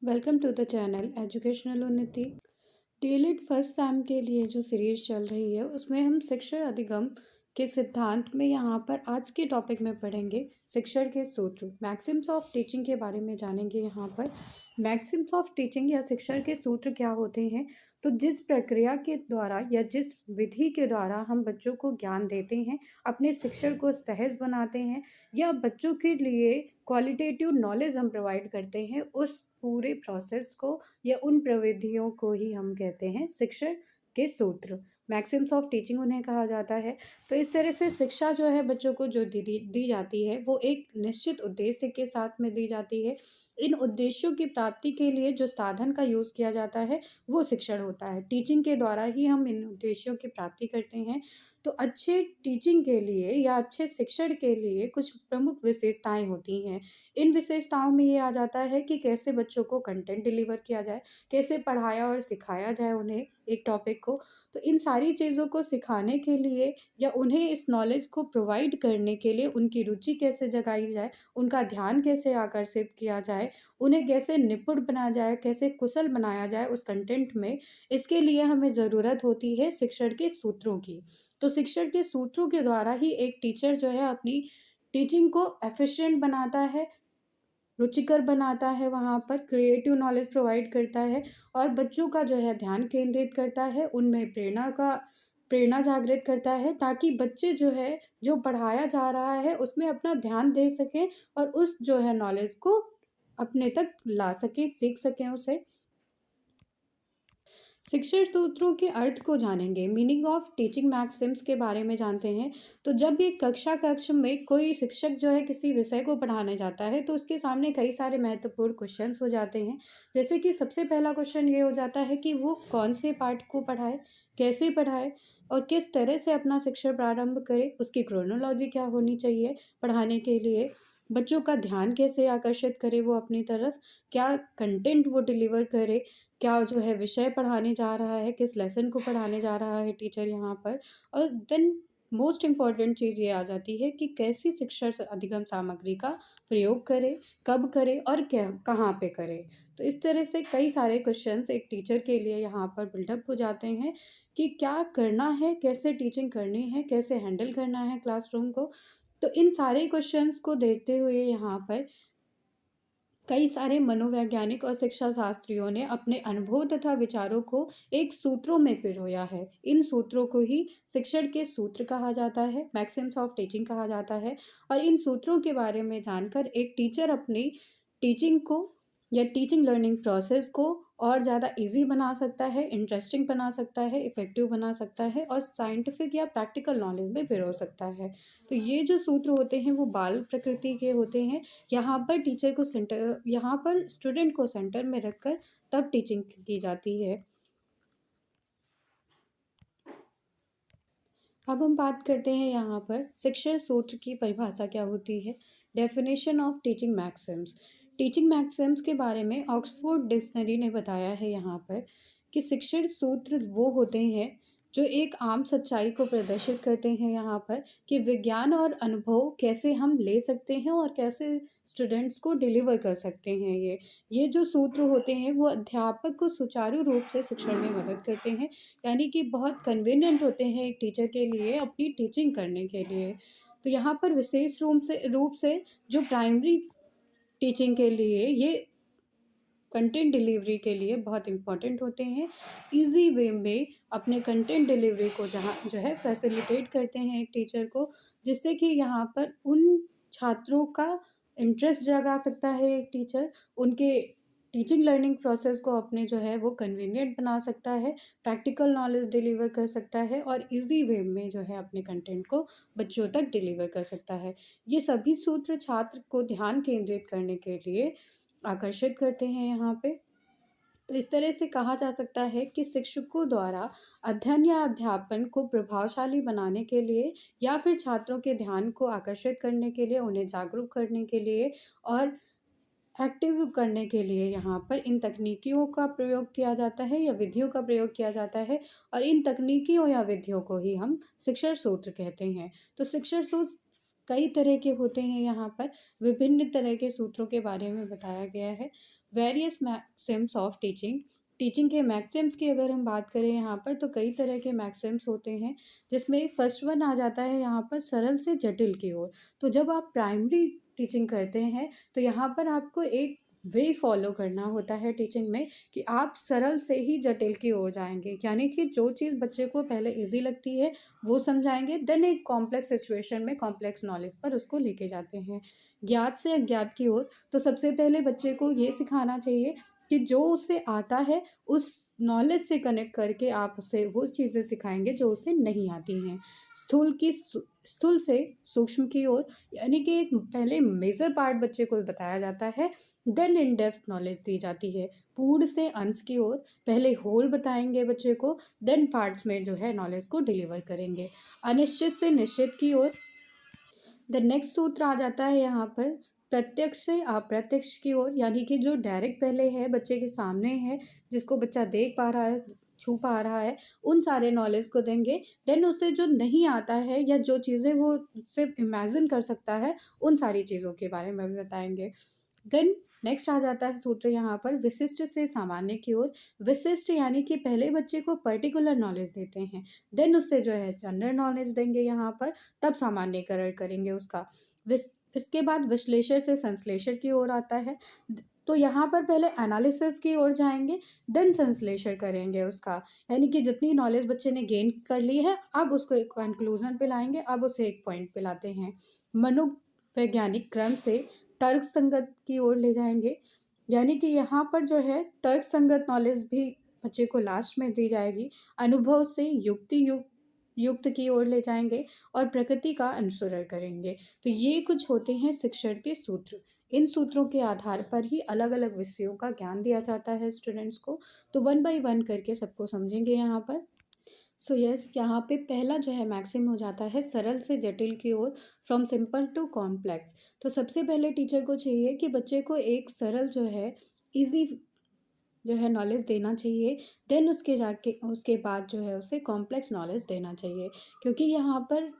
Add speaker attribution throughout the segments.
Speaker 1: Welcome to the channel educational Unnati. DElEd first sem के लिए जो सीरीज चल रही है उसमें हम शिक्षण अधिगम के सिद्धांत में यहाँ पर आज के टॉपिक में पढ़ेंगे शिक्षण के सूत्र मैक्सिम्स ऑफ टीचिंग के बारे में जानेंगे। यहाँ पर मैक्सिम्स ऑफ टीचिंग या शिक्षण के सूत्र क्या होते हैं, तो जिस प्रक्रिया के द्वारा या जिस विधि के द्वारा हम बच्चों को ज्ञान देते हैं, अपने शिक्षण को सहज बनाते हैं या बच्चों के लिए क्वालिटेटिव नॉलेज हम प्रोवाइड करते हैं, उस पूरे प्रोसेस को या उन प्रविधियों को ही हम कहते हैं शिक्षण के सूत्र। मैक्सिम्स ऑफ टीचिंग उन्हें कहा जाता है। तो इस तरह से शिक्षा जो है बच्चों को जो दी जाती है वो एक निश्चित उद्देश्य के साथ में दी जाती है। इन उद्देश्यों की प्राप्ति के लिए जो साधन का यूज़ किया जाता है वो शिक्षण होता है। टीचिंग के द्वारा ही हम इन उद्देश्यों की प्राप्ति करते हैं। तो अच्छे टीचिंग के लिए या अच्छे शिक्षण के लिए कुछ प्रमुख विशेषताएं होती हैं। इन विशेषताओं में ये आ जाता है कि कैसे बच्चों को कंटेंट डिलीवर किया जाए, कैसे पढ़ाया और सिखाया जाए उन्हें एक टॉपिक को। तो इन सारी चीज़ों को सिखाने के लिए या उन्हें इस नॉलेज को प्रोवाइड करने के लिए उनकी रुचि कैसे जगाई जाए, उनका ध्यान कैसे आकर्षित किया जाए, उन्हें कैसे निपुण बनाया जाए, कैसे कुशल बनाया जाए उस कंटेंट में, इसके लिए हमें ज़रूरत होती है शिक्षण के सूत्रों की। तो शिक्षण के सूत्रों के द्वारा ही एक टीचर जो है अपनी टीचिंग को एफिशिएंट बनाता है, रुचिकर बनाता है, वहाँ पर क्रिएटिव नॉलेज प्रोवाइड करता है और बच्चों का जो है ध्यान केंद्रित करता है, उनमें प्रेरणा जागृत करता है, ताकि बच्चे जो है जो पढ़ाया जा रहा है उसमें अपना ध्यान दे सकें और उस जो है नॉलेज को अपने तक ला सकें, सीख सकें उसे। शिक्षण सूत्रों के अर्थ को जानेंगे, मीनिंग ऑफ टीचिंग मैक्सिम्स के बारे में जानते हैं। तो जब भी कक्ष में कोई शिक्षक जो है किसी विषय को पढ़ाने जाता है तो उसके सामने कई सारे महत्वपूर्ण क्वेश्चंस हो जाते हैं। जैसे कि सबसे पहला क्वेश्चन ये हो जाता है कि वो कौन से पाठ को पढ़ाए, कैसे पढ़ाए और किस तरह से अपना शिक्षण प्रारंभ करे, उसकी क्रोनोलॉजी क्या होनी चाहिए पढ़ाने के लिए, बच्चों का ध्यान कैसे आकर्षित करे वो अपनी तरफ, क्या कंटेंट वो डिलीवर करे, क्या जो है विषय पढ़ाने जा रहा है, किस लेसन को पढ़ाने जा रहा है टीचर यहाँ पर। और देन मोस्ट इम्पॉर्टेंट चीज़ ये आ जाती है कि कैसी शिक्षण अधिगम सामग्री का प्रयोग करें, कब करें और क्या कहाँ पे करें। तो इस तरह से कई सारे क्वेश्चंस एक टीचर के लिए यहाँ पर बिल्डअप हो जाते हैं कि क्या करना है, कैसे टीचिंग करनी है, कैसे हैंडल करना है क्लासरूम को। तो इन सारे क्वेश्चंस को देखते हुए यहाँ पर कई सारे मनोवैज्ञानिक और शिक्षा शास्त्रियों ने अपने अनुभव तथा विचारों को एक सूत्रों में पिरोया है। इन सूत्रों को ही शिक्षण के सूत्र कहा जाता है, मैक्सिम्स ऑफ टीचिंग कहा जाता है। और इन सूत्रों के बारे में जानकर एक टीचर अपनी टीचिंग को या टीचिंग लर्निंग प्रोसेस को और ज़्यादा इजी बना सकता है, इंटरेस्टिंग बना सकता है, इफ़ेक्टिव बना सकता है और साइंटिफिक या प्रैक्टिकल नॉलेज में पिरो सकता है। तो ये जो सूत्र होते हैं वो बाल प्रकृति के होते हैं। यहाँ पर स्टूडेंट को सेंटर में रखकर तब टीचिंग की जाती है। अब हम बात करते हैं यहाँ पर शिक्षण सूत्र की परिभाषा क्या होती है। Definition of teaching Maxim's. Teaching Maxim's के बारे में ऑक्सफोर्ड डिक्शनरी ने बताया है यहाँ पर कि शिक्षण सूत्र वो होते हैं जो एक आम सच्चाई को प्रदर्शित करते हैं यहाँ पर कि विज्ञान और अनुभव कैसे हम ले सकते हैं और कैसे स्टूडेंट्स को डिलीवर कर सकते हैं। ये जो सूत्र होते हैं वो अध्यापक को सुचारू रूप से शिक्षण में मदद करते हैं, यानी कि बहुत कन्वीनियंट होते हैं एक टीचर के लिए अपनी टीचिंग करने के लिए। तो यहाँ पर विशेष रूप से जो प्राइमरी टीचिंग के लिए ये कंटेंट डिलीवरी के लिए बहुत इम्पॉर्टेंट होते हैं। इजी वे में अपने कंटेंट डिलीवरी को जहाँ जो है फैसिलिटेट करते हैं एक टीचर को, जिससे कि यहाँ पर उन छात्रों का इंटरेस्ट जगा सकता है एक टीचर, उनके टीचिंग लर्निंग प्रोसेस को अपने जो है वो कन्वीनियंट बना सकता है, प्रैक्टिकल नॉलेज डिलीवर कर सकता है और इजी वे में जो है अपने कंटेंट को बच्चों तक डिलीवर कर सकता है। ये सभी सूत्र छात्र को ध्यान केंद्रित करने के लिए आकर्षित करते हैं यहाँ पे। तो इस तरह से कहा जा सकता है कि शिक्षकों द्वारा अध्ययन या अध्यापन को प्रभावशाली बनाने के लिए या फिर छात्रों के ध्यान को आकर्षित करने के लिए, उन्हें जागरूक करने के लिए और एक्टिव करने के लिए यहाँ पर इन तकनीकियों का प्रयोग किया जाता है या विधियों का प्रयोग किया जाता है। और इन तकनीकियों या विधियों को ही हम शिक्षण सूत्र कहते हैं। तो शिक्षण सूत्र कई तरह के होते हैं। यहाँ पर विभिन्न तरह के सूत्रों के बारे में बताया गया है। Various Maxim's of teaching, teaching के मैक्सिम्स की अगर हम बात करें यहाँ पर, तो कई तरह के मैक्सिम्स होते हैं, जिसमें फर्स्ट वन आ जाता है यहाँ पर सरल से जटिल की ओर। तो जब आप प्राइमरी टीचिंग करते हैं तो यहाँ पर आपको एक वे फॉलो करना होता है टीचिंग में, कि आप सरल से ही जटिल की ओर जाएंगे, यानी कि जो चीज़ बच्चे को पहले इजी लगती है वो समझाएंगे, देन एक कॉम्प्लेक्स सिचुएशन में कॉम्प्लेक्स नॉलेज पर उसको लेके जाते हैं। ज्ञात से अज्ञात की ओर, तो सबसे पहले बच्चे को ये सिखाना चाहिए कि जो उसे आता है उस नॉलेज से कनेक्ट करके आप उसे वो चीज़ें सिखाएंगे जो उसे नहीं आती हैं। स्थूल से सूक्ष्म की ओर, यानी कि एक पहले मेजर पार्ट बच्चे को बताया जाता है, देन इन डेप्थ नॉलेज दी जाती है। पूर्ण से अंश की ओर, पहले होल बताएंगे बच्चे को, देन पार्ट्स में जो है नॉलेज को डिलीवर करेंगे। अनिश्चित से निश्चित की ओर, द नेक्स्ट सूत्र आ जाता है यहाँ पर प्रत्यक्ष से अप्रत्यक्ष की ओर, यानी कि जो डायरेक्ट पहले है बच्चे के सामने है, जिसको बच्चा देख पा रहा है, छू पा रहा है, उन सारे नॉलेज को देंगे। देन उसे जो नहीं आता है या जो चीज़ें वो सिर्फ इमेजिन कर सकता है, उन सारी चीज़ों के बारे में भी बताएंगे। देन नेक्स्ट आ जाता है सूत्र यहाँ पर विशिष्ट से सामान्य की ओर। विशिष्ट यानी कि पहले बच्चे को पर्टिकुलर नॉलेज देते हैं, देन उससे जो है जनरल नॉलेज देंगे यहाँ पर, तब सामान्यकरण करेंगे उसका। इसके बाद विश्लेषण से संश्लेषण की ओर आता है। तो यहाँ पर पहले एनालिसिस की ओर जाएंगे, देन संश्लेषण करेंगे उसका, यानी कि जितनी नॉलेज बच्चे ने गेन कर ली है अब उसको एक कंक्लूजन पे लाएंगे, अब उसे एक पॉइंट पे लाते हैं। मनोवैज्ञानिक क्रम से तर्क संगत की ओर ले जाएंगे, यानी कि यहाँ पर जो है तर्क संगत नॉलेज भी बच्चे को लास्ट में दी जाएगी। अनुभव से युक्त की ओर ले जाएंगे और प्रकृति का अनुसरण करेंगे। तो ये कुछ होते हैं शिक्षण के सूत्र। इन सूत्रों के आधार पर ही अलग अलग विषयों का ज्ञान दिया जाता है स्टूडेंट्स को। तो वन बाय वन करके सबको समझेंगे यहाँ पर। सो यस, यहाँ पे पहला जो है मैक्सिम हो जाता है सरल से जटिल की ओर, फ्रॉम सिंपल टू कॉम्प्लेक्स। तो सबसे पहले टीचर को चाहिए कि बच्चे को एक सरल जो है इजी जो है नॉलेज देना चाहिए, देन उसके बाद जो है उसे कॉम्प्लेक्स नॉलेज देना चाहिए। क्योंकि यहाँ पर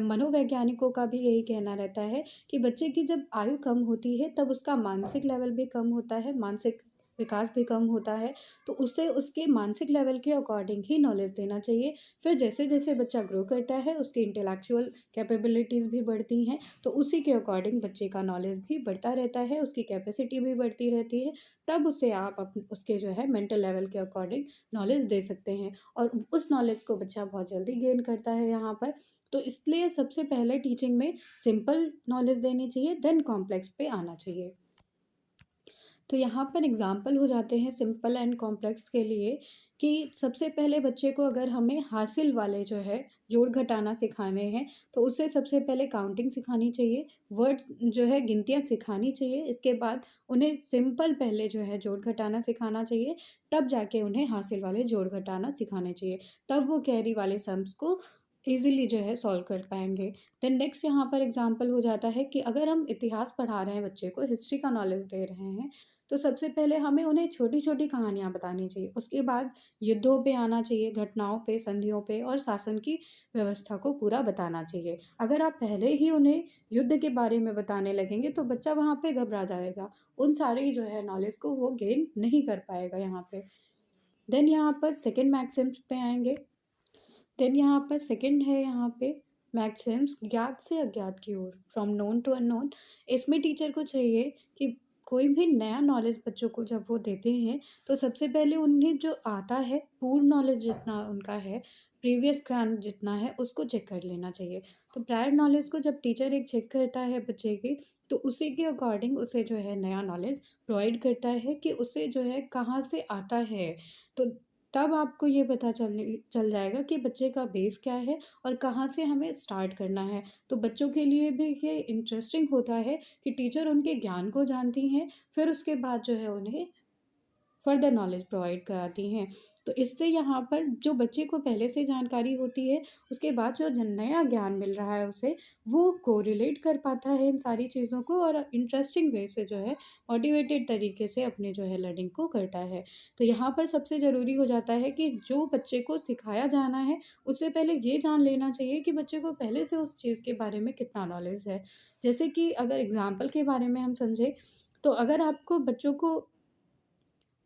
Speaker 1: मनोवैज्ञानिकों का भी यही कहना रहता है कि बच्चे की जब आयु कम होती है तब उसका मानसिक लेवल भी कम होता है, मानसिक विकास भी कम होता है। तो उसे उसके मानसिक लेवल के अकॉर्डिंग ही नॉलेज देना चाहिए। फिर जैसे जैसे बच्चा ग्रो करता है उसकी इंटेलेक्चुअल कैपेबिलिटीज़ भी बढ़ती हैं, तो उसी के अकॉर्डिंग बच्चे का नॉलेज भी बढ़ता रहता है, उसकी कैपेसिटी भी बढ़ती रहती है। तब उसे आप उसके जो है मेंटल लेवल के अकॉर्डिंग नॉलेज दे सकते हैं, और उस नॉलेज को बच्चा बहुत जल्दी गेन करता है यहाँ पर। तो इसलिए सबसे पहले टीचिंग में सिंपल नॉलेज देनी चाहिए, देन कॉम्प्लेक्स पे आना चाहिए। तो यहाँ पर एग्जाम्पल हो जाते हैं सिंपल एंड कॉम्प्लेक्स के लिए, कि सबसे पहले बच्चे को अगर हमें हासिल वाले जो है जोड़ घटाना सिखाने हैं, तो उससे सबसे पहले काउंटिंग सिखानी चाहिए, वर्ड्स जो है गिनतियाँ सिखानी चाहिए। इसके बाद उन्हें सिंपल पहले जो है जोड़ घटाना सिखाना चाहिए, तब जाके उन्हें हासिल वाले जोड़ घटाना सिखाने चाहिए, तब वो कैरी वाले सम्स को ईज़िली जो है सॉल्व कर पाएंगे। देन नेक्स्ट यहाँ पर एग्जांपल हो जाता है कि अगर हम इतिहास पढ़ा रहे हैं, बच्चे को हिस्ट्री का नॉलेज दे रहे हैं, तो सबसे पहले हमें उन्हें छोटी छोटी कहानियाँ बतानी चाहिए। उसके बाद युद्धों पे आना चाहिए, घटनाओं पे, संधियों पे और शासन की व्यवस्था को पूरा बताना चाहिए। अगर आप पहले ही उन्हें युद्ध के बारे में बताने लगेंगे तो बच्चा वहाँ पे घबरा जाएगा, उन सारी जो है नॉलेज को वो गेन नहीं कर पाएगा यहाँ पे। देन यहाँ पर सेकंड मैक्सिम्स पे आएंगे। देन यहाँ पर सेकंड है यहाँ पे मैक्सिम्स ज्ञात से अज्ञात की ओर, फ्रॉम नोन टू अननोन। इसमें टीचर को चाहिए कि कोई भी नया नॉलेज बच्चों को जब वो देते हैं, तो सबसे पहले उन्हें जो आता है पूर्ण नॉलेज जितना उनका है, प्रीवियस ज्ञान जितना है, उसको चेक कर लेना चाहिए। तो प्रायर नॉलेज को जब टीचर एक चेक करता है बच्चे की, तो उसी के अकॉर्डिंग उसे जो है नया नॉलेज प्रोवाइड करता है कि उसे जो है कहाँ से आता है। तो तब आपको ये पता चल जाएगा कि बच्चे का बेस क्या है और कहाँ से हमें स्टार्ट करना है। तो बच्चों के लिए भी ये इंटरेस्टिंग होता है कि टीचर उनके ज्ञान को जानती हैं, फिर उसके बाद जो है उन्हें फर्दर नॉलेज प्रोवाइड कराती हैं। तो इससे यहाँ पर जो बच्चे को पहले से जानकारी होती है, उसके बाद जो नया ज्ञान मिल रहा है उसे, वो कोरिलेट कर पाता है इन सारी चीज़ों को और इंटरेस्टिंग वे से जो है मोटिवेटेड तरीके से अपने जो है लर्निंग को करता है। तो यहाँ पर सबसे ज़रूरी हो जाता है कि जो बच्चे को सिखाया जाना है, उससे पहले ये जान लेना चाहिए कि बच्चे को पहले से उस चीज़ के बारे में कितना नॉलेज है। जैसे कि अगर एग्ज़ाम्पल के बारे में हम समझें, तो अगर आपको बच्चों को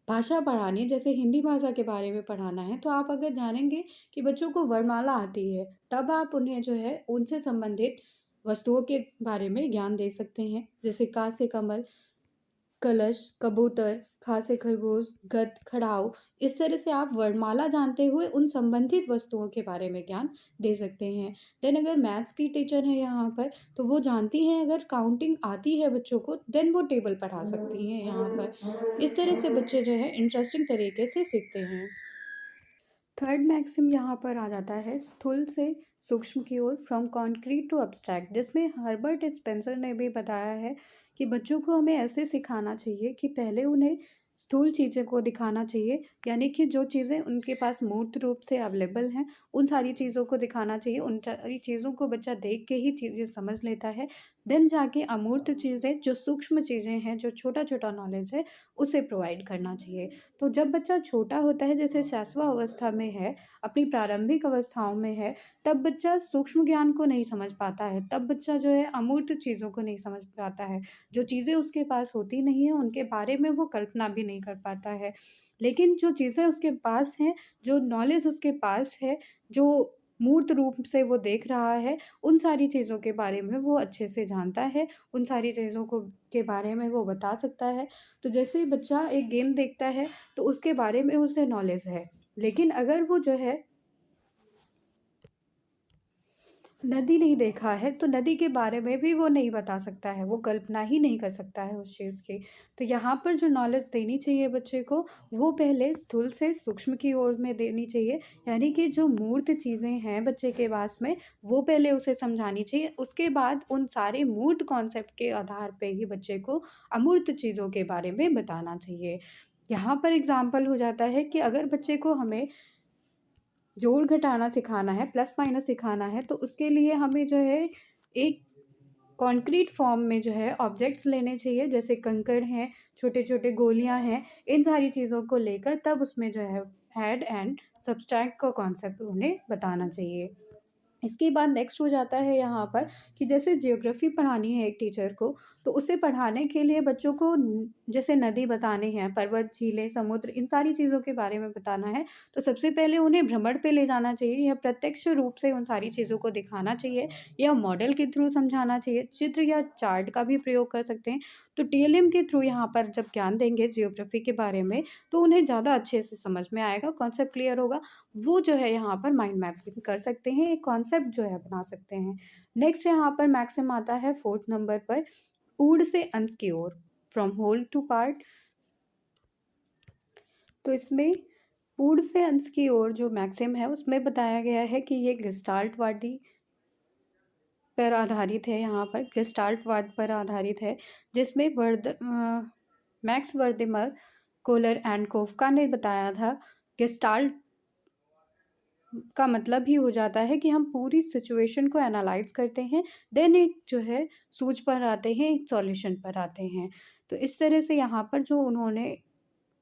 Speaker 1: भाषा पढ़ानी है, जैसे हिंदी भाषा के बारे में पढ़ाना है, तो आप अगर जानेंगे कि बच्चों को वर्णमाला आती है, तब आप उन्हें जो है उनसे संबंधित वस्तुओं के बारे में ज्ञान दे सकते हैं। जैसे का से कमल, कलश, कबूतर, ख से खरगोश, गद, खड़ाऊ, इस तरह से आप वर्णमाला जानते हुए उन संबंधित वस्तुओं के बारे में ज्ञान दे सकते हैं। देन अगर मैथ्स की टीचर हैं यहाँ पर, तो वो जानती हैं, अगर काउंटिंग आती है बच्चों को, देन वो टेबल पढ़ा सकती हैं यहाँ पर। इस तरह से बच्चे जो है इंटरेस्टिंग तरीके से सीखते हैं। थर्ड मैक्सिम यहाँ पर आ जाता है स्थूल से सूक्ष्म की ओर, फ्रॉम कॉन्क्रीट टू अब्स्ट्रैक्ट, जिसमें हर्बर्ट स्पेंसर ने भी बताया है कि बच्चों को हमें ऐसे सिखाना चाहिए कि पहले उन्हें स्थूल चीज़ें को दिखाना चाहिए, यानी कि जो चीज़ें उनके पास मूर्त रूप से अवेलेबल हैं उन सारी चीज़ों को दिखाना चाहिए। उन सारी चीज़ों को बच्चा देख के ही चीज़ें समझ लेता है। देन जाके अमूर्त चीज़ें, जो सूक्ष्म चीज़ें हैं, जो छोटा छोटा नॉलेज है, उसे प्रोवाइड करना चाहिए। तो जब बच्चा छोटा होता है, जैसे शैशव अवस्था में है, अपनी प्रारंभिक अवस्थाओं में है, तब बच्चा सूक्ष्म ज्ञान को नहीं समझ पाता है, तब बच्चा जो है अमूर्त चीज़ों को नहीं समझ पाता है। जो चीज़ें उसके पास होती नहीं हैं, उनके बारे में वो कल्पना भी नहीं कर पाता है। लेकिन जो चीज़ें उसके पास हैं, जो नॉलेज उसके पास है, जो मूर्त रूप से वो देख रहा है, उन सारी चीज़ों के बारे में वो अच्छे से जानता है, उन सारी चीज़ों को के बारे में वो बता सकता है। तो जैसे बच्चा एक गेंद देखता है, तो उसके बारे में उसे नॉलेज है। लेकिन अगर वो जो है नदी नहीं देखा है, तो नदी के बारे में भी वो नहीं बता सकता है, वो कल्पना ही नहीं कर सकता है उस चीज़ की। तो यहाँ पर जो नॉलेज देनी चाहिए बच्चे को, वो पहले स्थूल से सूक्ष्म की ओर में देनी चाहिए, यानी कि जो मूर्त चीज़ें हैं बच्चे के पास में, वो पहले उसे समझानी चाहिए। उसके बाद उन सारे मूर्त कॉन्सेप्ट के आधार पे ही बच्चे को अमूर्त चीज़ों के बारे में बताना चाहिए। यहाँ पर एग्ज़ाम्पल हो जाता है कि अगर बच्चे को हमें जोड़ घटाना सिखाना है, प्लस माइनस सिखाना है, तो उसके लिए हमें जो है एक कॉन्क्रीट फॉर्म में जो है ऑब्जेक्ट्स लेने चाहिए, जैसे कंकड़ हैं, छोटे-छोटे गोलियाँ हैं, इन सारी चीज़ों को लेकर तब उसमें जो है ऐड एंड सब्सट्रैक्ट का कॉन्सेप्ट उन्हें बताना चाहिए। इसके बाद नेक्स्ट हो जाता है यहाँ पर कि जैसे ज्योग्राफ़ी पढ़ानी है एक टीचर को, तो उसे पढ़ाने के लिए बच्चों को जैसे नदी बताने हैं, पर्वत, झीलें, समुद्र, इन सारी चीज़ों के बारे में बताना है, तो सबसे पहले उन्हें भ्रमण पे ले जाना चाहिए या प्रत्यक्ष रूप से उन सारी चीज़ों को दिखाना चाहिए या मॉडल के थ्रू समझाना चाहिए। चित्र या चार्ट का भी प्रयोग कर सकते हैं। तो टीएलएम के थ्रू यहाँ पर जब ज्ञान देंगे ज्योग्राफ़ी के बारे में, तो उन्हें ज़्यादा अच्छे से समझ में आएगा, कॉन्सेप्ट क्लियर होगा। वो जो है यहाँ पर माइंड मैपिंग कर सकते हैं, एक कॉन्सेप्ट जो है बना सकते हैं। नेक्स्ट यहाँ पर मैक्सिम आता है 4th नंबर पर, पूर्ण से अंश की ओर, फ्रॉम होल टू पार्ट। तो इसमें पूर्ण से अंश की ओर जो मैक्सिम है, उसमें बताया गया है कि ये गेस्टाल्टवादी पर आधारित है, यहाँ पर गेस्टाल्टवाद पर आधारित है, जिसमें मैक्स वर्देमर, कोलर एंड कोफका ने बताया था। गेस्टाल्ट का मतलब ही हो जाता है कि हम पूरी सिचुएशन को एनालाइज करते हैं, देन एक जो है सूझ पर आते हैं, एक सॉल्यूशन पर आते हैं। तो इस तरह से यहाँ पर जो उन्होंने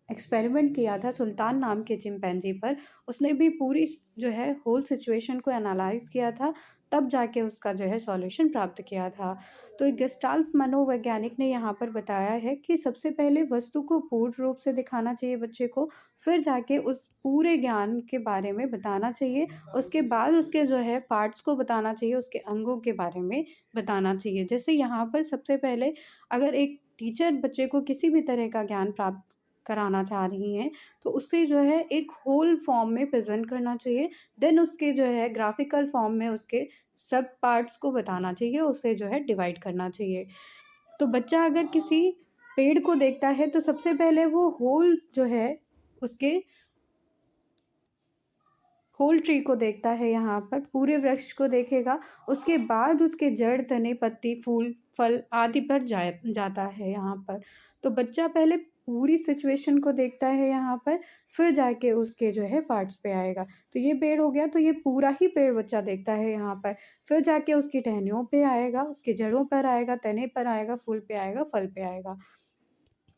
Speaker 1: एक्सपेरिमेंट किया था सुल्तान नाम के चिंपैंजी पर, उसने भी पूरी जो है होल सिचुएशन को एनालाइज किया था, तब जाके उसका जो है सॉल्यूशन प्राप्त किया था। तो एक गेस्टाल्ट मनोवैज्ञानिक ने यहाँ पर बताया है कि सबसे पहले वस्तु को पूर्ण रूप से दिखाना चाहिए बच्चे को, फिर जाके उस पूरे ज्ञान के बारे में बताना चाहिए, उसके बाद उसके जो है पार्ट्स को बताना चाहिए, उसके अंगों के बारे में बताना चाहिए। जैसे यहाँ पर सबसे पहले अगर एक टीचर बच्चे को किसी भी तरह का ज्ञान प्राप्त कराना चाह रही हैं, तो उसे जो है एक होल फॉर्म में प्रेज़ेंट करना चाहिए, देन उसके जो है ग्राफ़िकल फॉर्म में उसके सब पार्ट्स को बताना चाहिए, उसे जो है डिवाइड करना चाहिए। तो बच्चा अगर किसी पेड़ को देखता है, तो सबसे पहले वो होल जो है उसके होल ट्री को देखता है, यहाँ पर पूरे वृक्ष को देखेगा, उसके बाद उसके जड़, तने, पत्ती, फूल, फल आदि पर जाता है यहाँ पर। तो बच्चा पहले पूरी सिचुएशन को देखता है यहाँ पर, फिर जाके उसके जो है पार्ट्स पे आएगा। तो ये पेड़ हो गया, तो ये पूरा ही पेड़ बच्चा देखता है यहाँ पर, फिर जाके उसकी टहनियों पे आएगा, उसकी जड़ों पर आएगा, तने पर आएगा, फूल पे आएगा, फल पे आएगा।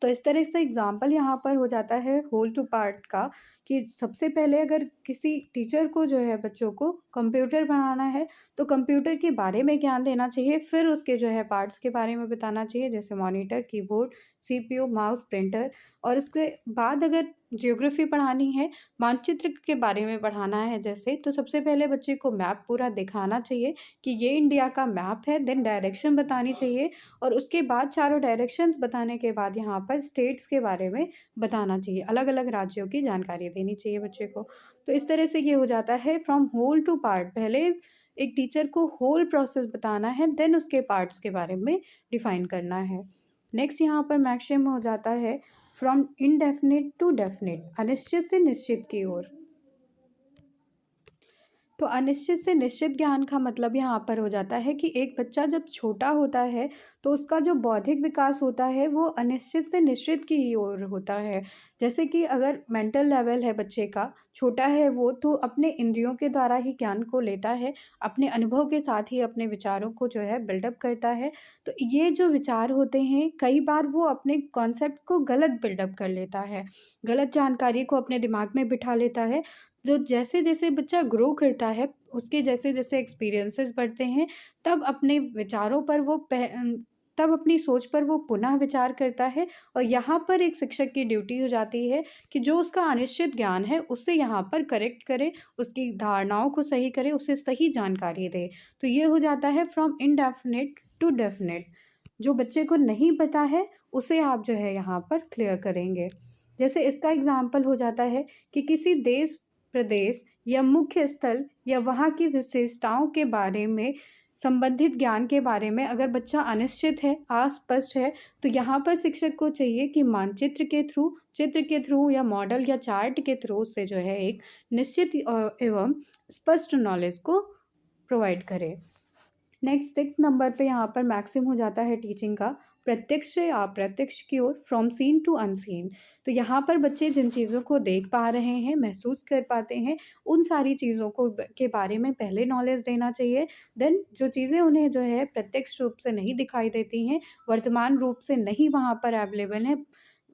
Speaker 1: तो इस तरह से एग्ज़ाम्पल यहाँ पर हो जाता है होल टू पार्ट का, कि सबसे पहले अगर किसी टीचर को जो है बच्चों को कंप्यूटर पढ़ाना है, तो कंप्यूटर के बारे में ज्ञान देना चाहिए, फिर उसके जो है पार्ट्स के बारे में बताना चाहिए, जैसे monitor, keyboard, CPU, mouse, printer. और इसके बाद अगर ज्योग्राफी पढ़ानी है, मानचित्र के बारे में पढ़ाना है जैसे, तो सबसे पहले बच्चे को मैप पूरा दिखाना चाहिए कि ये इंडिया का मैप है, देन डायरेक्शन बतानी चाहिए, और उसके बाद चारों डायरेक्शंस बताने के बाद यहाँ पर स्टेट्स के बारे में बताना चाहिए, अलग-अलग राज्यों की जानकारी देनी चाहिए बच्चे को। तो इस तरह से ये हो जाता है फ्रॉम होल टू पार्ट। पहले एक टीचर को होल प्रोसेस बताना है, देन उसके पार्ट्स के बारे में डिफाइन करना है। नेक्स्ट यहाँ पर मैक्सिमम हो जाता है फ्रॉम इनडेफिनिट टू डेफिनिट, अनिश्चित से निश्चित की ओर। तो अनिश्चित से निश्चित ज्ञान का मतलब यहाँ पर हो जाता है कि एक बच्चा जब छोटा होता है, तो उसका जो बौद्धिक विकास होता है वो अनिश्चित से निश्चित की ही ओर होता है। जैसे कि अगर मेंटल लेवल है बच्चे का, छोटा है वो, तो अपने इंद्रियों के द्वारा ही ज्ञान को लेता है, अपने अनुभव के साथ ही अपने विचारों को जो है बिल्डअप करता है। तो ये जो विचार होते हैं, कई बार वो अपने कॉन्सेप्ट को गलत बिल्डअप कर लेता है, गलत जानकारी को अपने दिमाग में बिठा लेता है। जो जैसे-जैसे बच्चा ग्रो करता है, उसके जैसे-जैसे एक्सपीरियंसेस बढ़ते हैं, तब अपने विचारों पर वो तब अपनी सोच पर वो पुनः विचार करता है, और यहाँ पर एक शिक्षक की ड्यूटी हो जाती है कि जो उसका अनिश्चित ज्ञान है, उसे यहाँ पर करेक्ट करे, उसकी धारणाओं को सही करे, उसे सही जानकारी दे। तो ये हो जाता है फ्रॉम इनडेफिनिट टू डेफिनिट। जो बच्चे को नहीं पता है, उसे आप जो है यहाँ पर क्लियर करेंगे। जैसे इसका एग्ज़ाम्पल हो जाता है कि किसी देश, प्रदेश या मुख्य स्थल या वहाँ की विशेषताओं के बारे में संबंधित ज्ञान के बारे में अगर बच्चा अनिश्चित है, अस्पष्ट है, तो यहाँ पर शिक्षक को चाहिए कि मानचित्र के थ्रू, चित्र के थ्रू या मॉडल या चार्ट के थ्रू से जो है एक निश्चित एवं स्पष्ट नॉलेज को प्रोवाइड करे। नेक्स्ट 6 नंबर पे यहाँ पर मैक्सिम हो जाता है टीचिंग का, प्रत्यक्ष से अप्रत्यक्ष की ओर, फ्रॉम सीन टू अनसीन। तो यहाँ पर बच्चे जिन चीज़ों को देख पा रहे हैं, महसूस कर पाते हैं, उन सारी चीज़ों को के बारे में पहले नॉलेज देना चाहिए। देन जो चीज़ें उन्हें जो है प्रत्यक्ष रूप से नहीं दिखाई देती हैं, वर्तमान रूप से नहीं वहाँ पर अवेलेबल हैं,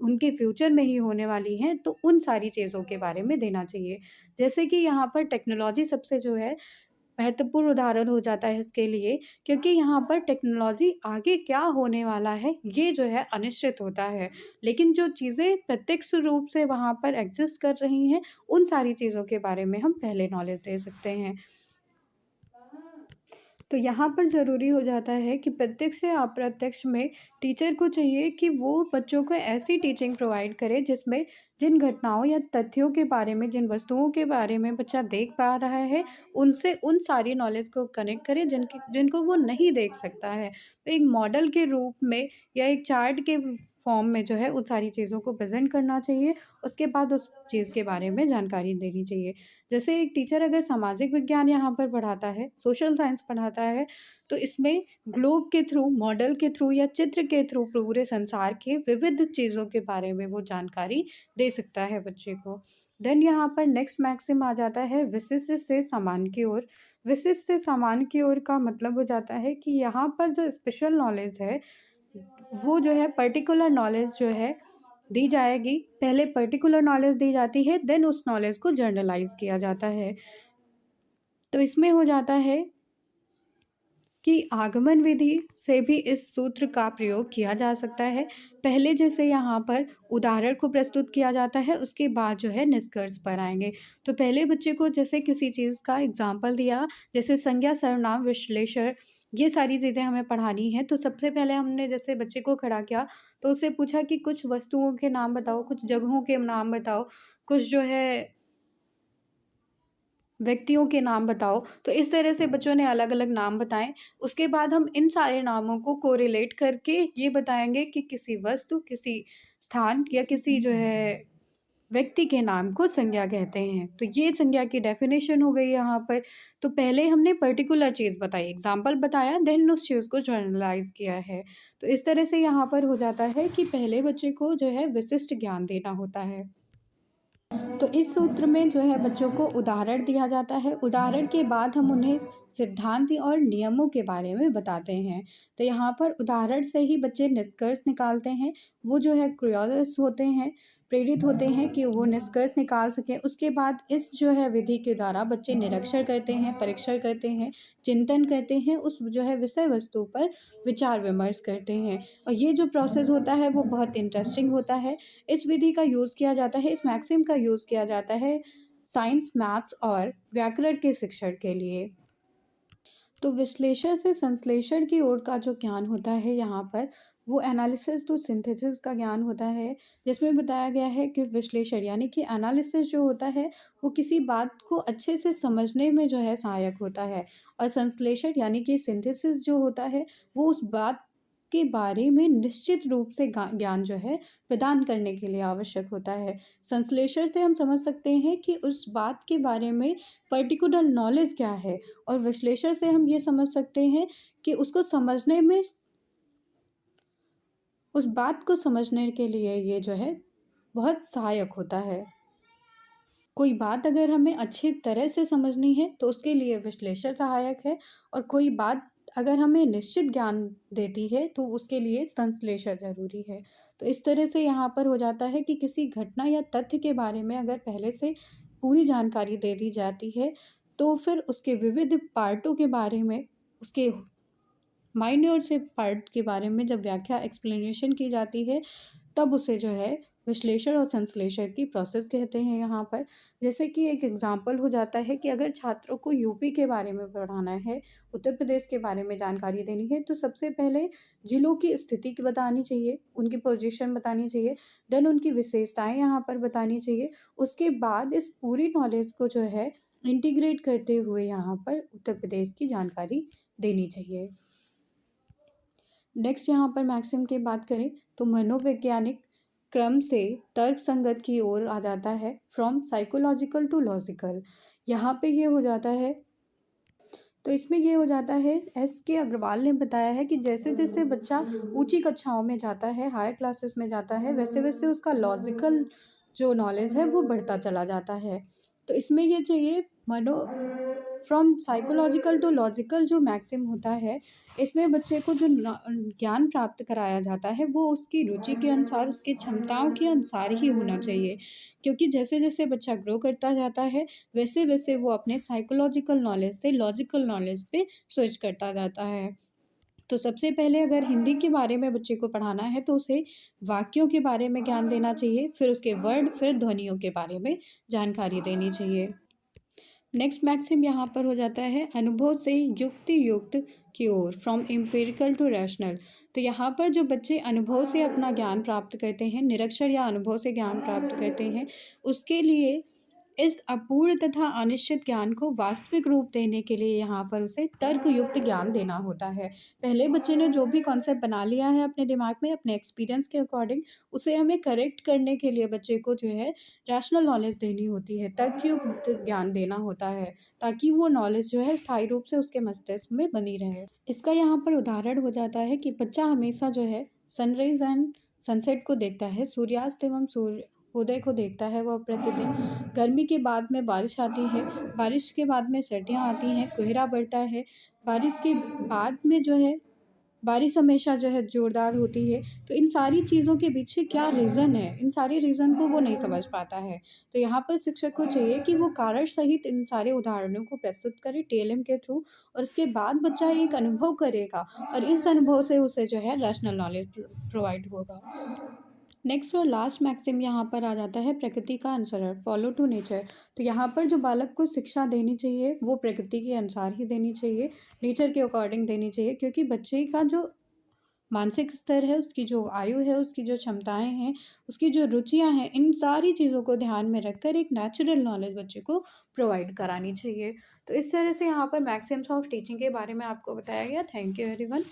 Speaker 1: उनके फ्यूचर में ही होने वाली हैं, तो उन सारी चीज़ों के बारे में देना चाहिए। जैसे कि यहाँ पर टेक्नोलॉजी सबसे जो है महत्वपूर्ण उदाहरण हो जाता है इसके लिए, क्योंकि यहाँ पर टेक्नोलॉजी आगे क्या होने वाला है, ये जो है अनिश्चित होता है। लेकिन जो चीज़ें प्रत्यक्ष रूप से वहाँ पर एग्ज़िस्ट कर रही हैं, उन सारी चीज़ों के बारे में हम पहले नॉलेज दे सकते हैं। तो यहाँ पर ज़रूरी हो जाता है कि प्रत्यक्ष या अप्रत्यक्ष में टीचर को चाहिए कि वो बच्चों को ऐसी टीचिंग प्रोवाइड करे जिसमें जिन घटनाओं या तथ्यों के बारे में, जिन वस्तुओं के बारे में बच्चा देख पा रहा है, उनसे उन सारी नॉलेज को कनेक्ट करे जिनको वो नहीं देख सकता है। तो एक मॉडल के रूप में या एक चार्ट के फॉर्म में जो है उन सारी चीज़ों को प्रेज़ेंट करना चाहिए, उसके बाद उस चीज़ के बारे में जानकारी देनी चाहिए। जैसे एक टीचर अगर सामाजिक विज्ञान यहाँ पर पढ़ाता है, सोशल साइंस पढ़ाता है, तो इसमें ग्लोब के थ्रू, मॉडल के थ्रू या चित्र के थ्रू पूरे संसार के विविध चीज़ों के बारे में वो जानकारी दे सकता है बच्चे को। देन यहाँ पर नेक्स्ट मैक्सिम आ जाता है विशिष्ट से सामान्य की ओर। विशिष्ट से सामान्य की ओर का मतलब हो जाता है कि यहाँ पर जो स्पेशल नॉलेज है, वो जो है पर्टिकुलर नॉलेज जो है दी जाएगी। पहले पर्टिकुलर नॉलेज दी जाती है, देन उस नॉलेज को जनरलाइज़ किया जाता है। तो इसमें हो जाता है कि आगमन विधि से भी इस सूत्र का प्रयोग किया जा सकता है। पहले जैसे यहाँ पर उदाहरण को प्रस्तुत किया जाता है, उसके बाद जो है निष्कर्ष पर आएँगे। तो पहले बच्चे को जैसे किसी चीज़ का एग्ज़ाम्पल दिया, जैसे संज्ञा, सर्वनाम, विश्लेषण, ये सारी चीज़ें हमें पढ़ानी हैं। तो सबसे पहले हमने जैसे बच्चे को खड़ा किया, तो उससे पूछा कि कुछ वस्तुओं के नाम बताओ, कुछ जगहों के नाम बताओ, कुछ जो है व्यक्तियों के नाम बताओ। तो इस तरह से बच्चों ने अलग-अलग नाम बताएँ। उसके बाद हम इन सारे नामों को कोरिलेट करके ये बताएँगे कि किसी वस्तु, किसी स्थान या किसी जो है व्यक्ति के नाम को संज्ञा कहते हैं। तो ये संज्ञा की डेफिनेशन हो गई यहाँ पर। तो पहले हमने पर्टिकुलर चीज़ बताई, एग्जाम्पल बताया, देन उस चीज़ को जनरलाइज किया है। तो इस तरह से यहाँ पर हो जाता है कि पहले बच्चे को जो है विशिष्ट ज्ञान देना होता है। तो इस सूत्र में जो है बच्चों को उदाहरण दिया जाता है। उदाहरण के बाद हम उन्हें सिद्धांत और नियमों के बारे में बताते हैं। तो यहाँ पर उदाहरण से ही बच्चे निष्कर्ष निकालते हैं। वो जो है क्यूरियस होते हैं, प्रेरित होते हैं कि वो निष्कर्ष निकाल सकें। उसके बाद इस जो है विधि के द्वारा बच्चे निरीक्षण करते हैं, परीक्षण करते हैं, चिंतन करते हैं, उस जो है विषय वस्तु पर विचार विमर्श करते हैं। और ये जो प्रोसेस होता है वो बहुत इंटरेस्टिंग होता है। इस विधि का यूज़ किया जाता है, इस मैक्सिम का यूज़ किया जाता है साइंस, मैथ्स और व्याकरण के शिक्षण के लिए। तो विश्लेषण से संश्लेषण की ओर का जो ज्ञान होता है यहाँ पर, वो एनालिसिस टू सिंथेसिस का ज्ञान होता है, जिसमें बताया गया है कि विश्लेषण यानी कि एनालिसिस जो होता है वो किसी बात को अच्छे से समझने में जो है सहायक होता है, और संश्लेषण यानी कि सिंथेसिस जो होता है वो उस बात के बारे में निश्चित रूप से ज्ञान जो है प्रदान करने के लिए आवश्यक होता है। संश्लेषण से हम समझ सकते हैं कि उस बात के बारे में पर्टिकुलर नॉलेज क्या है, और विश्लेषण से हम ये समझ सकते हैं कि उसको समझने में, उस बात को समझने के लिए ये जो है बहुत सहायक होता है। कोई बात अगर हमें अच्छी तरह से समझनी है तो उसके लिए विश्लेषण सहायक है, और कोई बात अगर हमें निश्चित ज्ञान देती है तो उसके लिए संश्लेषण ज़रूरी है। तो इस तरह से यहाँ पर हो जाता है कि किसी घटना या तथ्य के बारे में अगर पहले से पूरी जानकारी दे दी जाती है तो फिर उसके विविध पार्टों के बारे में, उसके माइन्योर से पार्ट के बारे में जब व्याख्या एक्सप्लेनेशन की जाती है तब उसे जो है विश्लेषण और संश्लेषण की प्रोसेस कहते हैं यहाँ पर। जैसे कि एक एग्जांपल हो जाता है कि अगर छात्रों को यूपी के बारे में पढ़ाना है, उत्तर प्रदेश के बारे में जानकारी देनी है, तो सबसे पहले जिलों की स्थिति की बतानी चाहिए, उनकी पोजीशन बतानी चाहिए, देन उनकी विशेषताएं यहाँ पर बतानी चाहिए। उसके बाद इस पूरी नॉलेज को जो है इंटीग्रेट करते हुए यहाँ पर उत्तर प्रदेश की जानकारी देनी चाहिए। नेक्स्ट यहाँ पर मैक्सिम की बात करें तो मनोवैज्ञानिक क्रम से तर्क संगत की ओर आ जाता है, फ्रॉम साइकोलॉजिकल टू लॉजिकल। यहाँ पे ये हो जाता है, तो इसमें ये हो जाता है, एस के अग्रवाल ने बताया है कि जैसे जैसे बच्चा ऊंची कक्षाओं में जाता है, हायर क्लासेस में जाता है, वैसे वैसे उसका लॉजिकल जो नॉलेज है वो बढ़ता चला जाता है। तो इसमें ये चाहिए मनो फ्रॉम साइकोलॉजिकल टू लॉजिकल जो मैक्सिम होता है, इसमें बच्चे को जो ज्ञान प्राप्त कराया जाता है वो उसकी रुचि के अनुसार, उसकी क्षमताओं के अनुसार ही होना चाहिए, क्योंकि जैसे जैसे बच्चा ग्रो करता जाता है वैसे वैसे वो अपने साइकोलॉजिकल नॉलेज से लॉजिकल नॉलेज पे स्विच करता जाता है। तो सबसे पहले अगर हिंदी के बारे में बच्चे को पढ़ाना है तो उसे वाक्यों के बारे में ज्ञान देना चाहिए, फिर उसके वर्ड, फिर ध्वनियों के बारे में जानकारी देनी चाहिए। नेक्स्ट मैक्सिम यहाँ पर हो जाता है अनुभव से युक्ति युक्त की ओर, फ्रॉम एम्पिरिकल टू रैशनल। तो यहाँ पर जो बच्चे अनुभव से अपना ज्ञान प्राप्त करते हैं, निरीक्षण या अनुभव से ज्ञान प्राप्त करते हैं, उसके लिए इस अपूर्ण तथा अनिश्चित ज्ञान को वास्तविक रूप देने के लिए यहाँ पर उसे तर्कयुक्त ज्ञान देना होता है। पहले बच्चे ने जो भी कॉन्सेप्ट बना लिया है अपने दिमाग में अपने एक्सपीरियंस के अकॉर्डिंग, उसे हमें करेक्ट करने के लिए बच्चे को जो है रैशनल नॉलेज देनी होती है, तर्कयुक्त ज्ञान देना होता है, ताकि वो नॉलेज जो है स्थायी रूप से उसके मस्तिष्क में बनी रहे। इसका यहाँ पर उदाहरण हो जाता है कि बच्चा हमेशा जो है सनराइज एंड सनसेट को देखता है, सूर्यास्त एवं सूर्य उदय को देखता है वह प्रतिदिन। गर्मी के बाद में बारिश आती है, बारिश के बाद में सर्दियाँ आती हैं, कोहरा बढ़ता है, बारिश के बाद में जो है बारिश हमेशा जो है ज़ोरदार होती है। तो इन सारी चीज़ों के पीछे क्या रीज़न है, इन सारे रीज़न को वो नहीं समझ पाता है। तो यहाँ पर शिक्षक को चाहिए कि वो कारण सहित इन सारे उदाहरणों को प्रस्तुत करे टीएलएम के थ्रू, और उसके बाद बच्चा एक अनुभव करेगा और इस अनुभव से उसे जो है रैशनल नॉलेज प्रोवाइड होगा। नेक्स्ट और लास्ट मैक्सिम यहाँ पर आ जाता है प्रकृति का अनुसरण, फॉलो टू नेचर। तो यहाँ पर जो बालक को शिक्षा देनी चाहिए वो प्रकृति के अनुसार ही देनी चाहिए, नेचर के अकॉर्डिंग देनी चाहिए, क्योंकि बच्चे का जो मानसिक स्तर है, उसकी जो आयु है, उसकी जो क्षमताएं हैं, उसकी जो रुचियां हैं, इन सारी चीज़ों को ध्यान में रखकर एक नेचुरल नॉलेज बच्चे को प्रोवाइड करानी चाहिए। तो इस तरह से यहाँ पर मैक्सिम्स ऑफ टीचिंग के बारे में आपको बताया गया। Thank you everyone.